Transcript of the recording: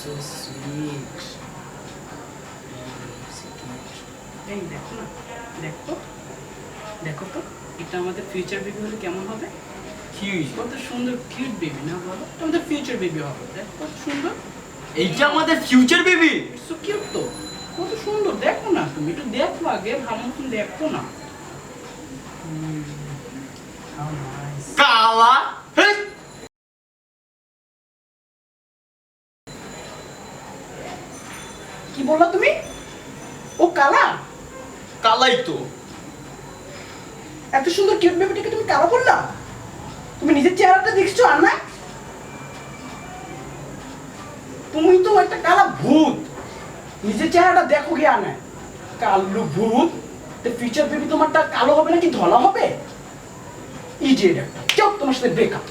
so sweet. এই দেখো না, দেখো দেখো তো, এটা আমাদের ফিউচার বেবি হলে কেমন হবে? কত সুন্দর কিউট বেবি না বলো? এটা আমাদের ফিউচার বেবি হবে। দেখো কত সুন্দর। এইটা আমাদের ফিউচার বেবি। সো কিউট তো, কত সুন্দর। দেখো না, তুমি একটু দেখো আগে, ভালো মতন দেখো না। How nice. কালা। হেই! কি বললা তুমি? ও কালা? কালাই তো। এত সুন্দর কিউট বেবিটাকে তুমি কালা বললা? তুমি নিজের চেহারাটা দেখছো আর না? তুমি তো একটা কালা ভূত। নিজের চেহারাটা দেখো গিয়ে আনে। কালো ভূত। তো ফিউচার বেবি তোমারটা কালো হবে নাকি ধলা হবে? ইডিয়েট একটা। চুপ, তোমার সাথে ব্রেকআপ।